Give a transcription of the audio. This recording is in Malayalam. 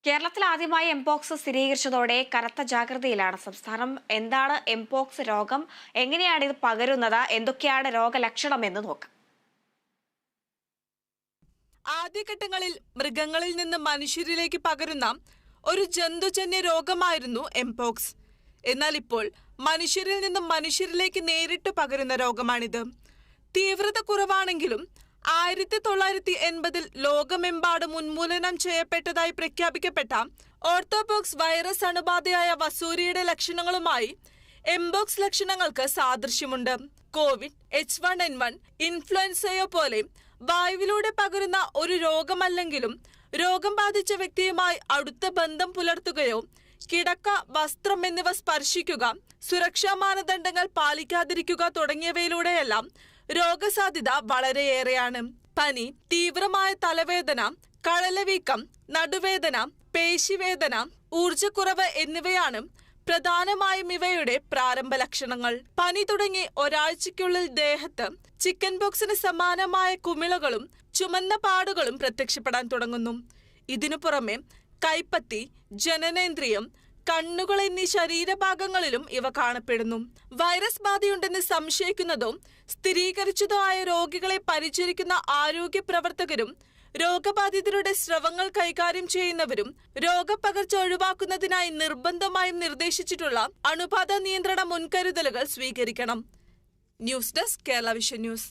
കേരളത്തിൽ ആദ്യമായി എംപോക്സ് സ്ഥിരീകരിച്ചതോടെ കനത്ത ജാഗ്രതയിലാണ് സംസ്ഥാനം. എന്താണ് എംപോക്സ് രോഗം, എങ്ങനെയാണ് ഇത് പകരുന്നത്, എന്തൊക്കെയാണ് രോഗലക്ഷണം എന്ന് നോക്കാം. ആദ്യഘട്ടങ്ങളിൽ മൃഗങ്ങളിൽ നിന്ന് മനുഷ്യരിലേക്ക് പകരുന്ന ഒരു ജന്തുജന്യ രോഗമായിരുന്നു എംപോക്സ്. എന്നാൽ ഇപ്പോൾ മനുഷ്യരിൽ നിന്നും മനുഷ്യരിലേക്ക് നേരിട്ട് പകരുന്ന രോഗമാണിത്. തീവ്രത കുറവാണെങ്കിലും 1980 ലോകമെമ്പാടും ഉന്മൂലനം ചെയ്യപ്പെട്ടതായി പ്രഖ്യാപിക്കപ്പെട്ട ഓർത്തോപോക്സ് വൈറസ് അണുബാധയായ വസൂരിയുടെ ലക്ഷണങ്ങളുമായി എംപോക്സ് ലക്ഷണങ്ങൾക്ക് സാദൃശ്യമുണ്ട്. കോവിഡ്, H1N1, ഇൻഫ്ലുവൻസയോ പോലെ വായുവിലൂടെ പകരുന്ന ഒരു രോഗമല്ലെങ്കിലും രോഗം ബാധിച്ച വ്യക്തിയുമായി അടുത്ത ബന്ധം പുലർത്തുകയോ കിടക്ക, വസ്ത്രം എന്നിവ സ്പർശിക്കുക, സുരക്ഷാ മാനദണ്ഡങ്ങൾ പാലിക്കാതിരിക്കുക തുടങ്ങിയവയിലൂടെയെല്ലാം രോഗസാധ്യത വളരെയേറെയാണ്. പനി, തീവ്രമായ തലവേദന, കഴലവീക്കം, നടുവേദന, പേശിവേദന, ഊർജക്കുറവ് എന്നിവയാണ് പ്രധാനമായും ഇവയുടെ പ്രാരംഭ ലക്ഷണങ്ങൾ. പനി തുടങ്ങി ഒരാഴ്ചയ്ക്കുള്ളിൽ ദേഹത്ത് ചിക്കൻ പോക്സിന് സമാനമായ കുമിളകളും ചുമന്ന പാടുകളും പ്രത്യക്ഷപ്പെടാൻ തുടങ്ങുന്നു. ഇതിനു പുറമെ കൈപ്പത്തി, ജനനേന്ദ്രിയം, കണ്ണുകൾ എന്നീ ശരീരഭാഗങ്ങളിലും ഇവ കാണപ്പെടുന്നു. വൈറസ് ബാധയുണ്ടെന്ന് സംശയിക്കുന്നതോ സ്ഥിരീകരിച്ചതോ ആയ രോഗികളെ പരിചരിക്കുന്ന ആരോഗ്യ പ്രവർത്തകരും രോഗബാധിതരുടെ സ്രവങ്ങൾ കൈകാര്യം ചെയ്യുന്നവരും രോഗപകർച്ച ഒഴിവാക്കുന്നതിനായി നിർബന്ധമായും നിർദ്ദേശിച്ചിട്ടുള്ള അണുബാധ നിയന്ത്രണ മുൻകരുതലുകൾ സ്വീകരിക്കണം. News desk, Kerala vision news.